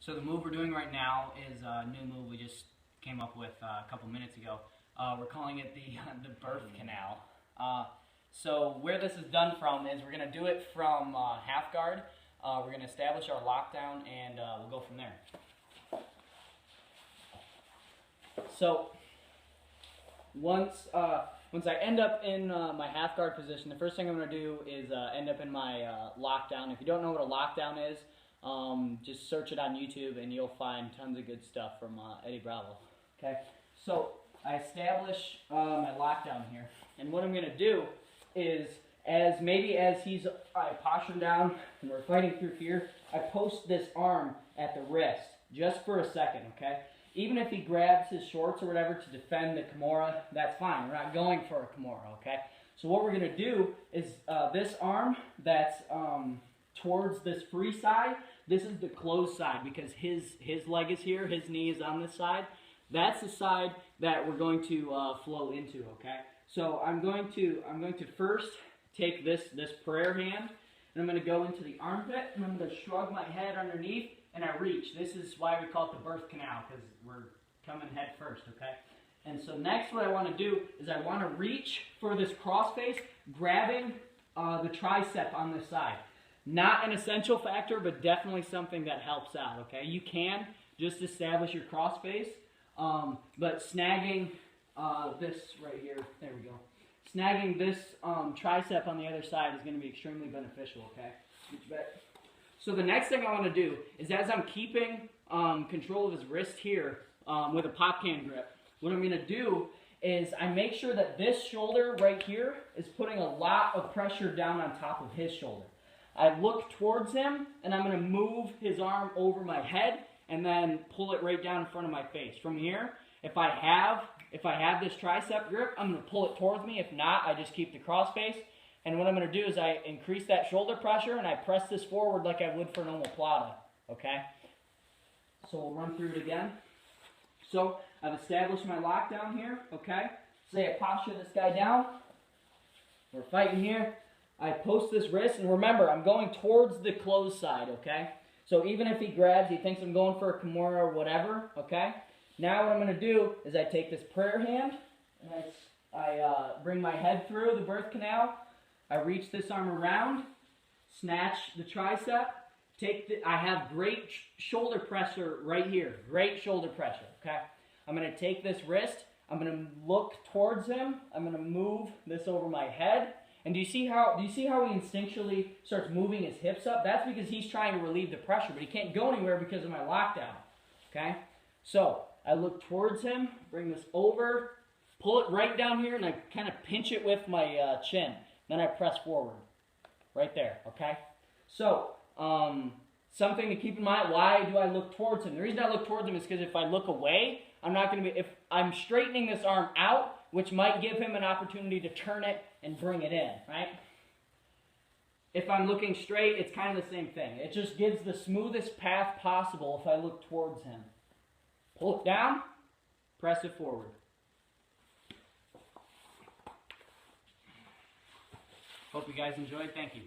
So the move we're doing right now is a new move we just came up with a couple minutes ago. We're calling it the birth canal. So where this is done from is we're going to do it from half guard. We're going to establish our lockdown and we'll go from there. So once I end up in my half guard position, the first thing I'm going to do is end up in my lockdown. If you don't know what a lockdown is, just search it on YouTube and you'll find tons of good stuff from Eddie Bravo. Okay, so I establish my lockdown here, and what I'm going to do is, I posture down and we're fighting through here, I post this arm at the wrist just for a second. Okay, even if he grabs his shorts or whatever to defend the Kimura, that's fine. We're not going for a Kimura. Okay, so what we're going to do is this arm that's towards this free side, this is the closed side because his leg is here, his knee is on this side. That's the side that we're going to flow into. Okay, so I'm going to first take this prayer hand, and I'm going to go into the armpit, and I'm going to shrug my head underneath, and I reach. This is why we call it the birth canal, because we're coming head first. Okay, and so next what I want to do is I want to reach for this cross face, grabbing the tricep on this side. Not an essential factor, but definitely something that helps out, okay? You can just establish your cross face, but snagging this right here, there we go. Snagging this tricep on the other side is going to be extremely beneficial, okay? So the next thing I want to do is, as I'm keeping control of his wrist here with a pop can grip, what I'm going to do is I make sure that this shoulder right here is putting a lot of pressure down on top of his shoulder. I look towards him, and I'm going to move his arm over my head and then pull it right down in front of my face. From here, if I have this tricep grip, I'm going to pull it towards me. If not, I just keep the cross face. And what I'm going to do is I increase that shoulder pressure, and I press this forward like I would for an omoplata. Okay? So we'll run through it again. So I've established my lockdown here. Okay? Say I posture this guy down. We're fighting here. I post this wrist, and remember, I'm going towards the closed side, okay? So even if he grabs, he thinks I'm going for a Kimura or whatever, okay? Now what I'm going to do is I take this prayer hand, and I bring my head through the birth canal. I reach this arm around, snatch the tricep, I have great shoulder pressure right here, great shoulder pressure, okay? I'm going to take this wrist, I'm going to look towards him, I'm going to move this over my head. And do you see how he instinctually starts moving his hips up? That's because he's trying to relieve the pressure, but he can't go anywhere because of my lockdown. Okay? So I look towards him, bring this over, pull it right down here, and I kind of pinch it with my chin. Then I press forward. Right there. Okay? So something to keep in mind, why do I look towards him? The reason I look towards him is because if I look away, I'm not going to be, if I'm straightening this arm out, which might give him an opportunity to turn it and bring it in, right? If I'm looking straight, it's kind of the same thing. It just gives the smoothest path possible if I look towards him. Pull it down, press it forward. Hope you guys enjoyed. Thank you.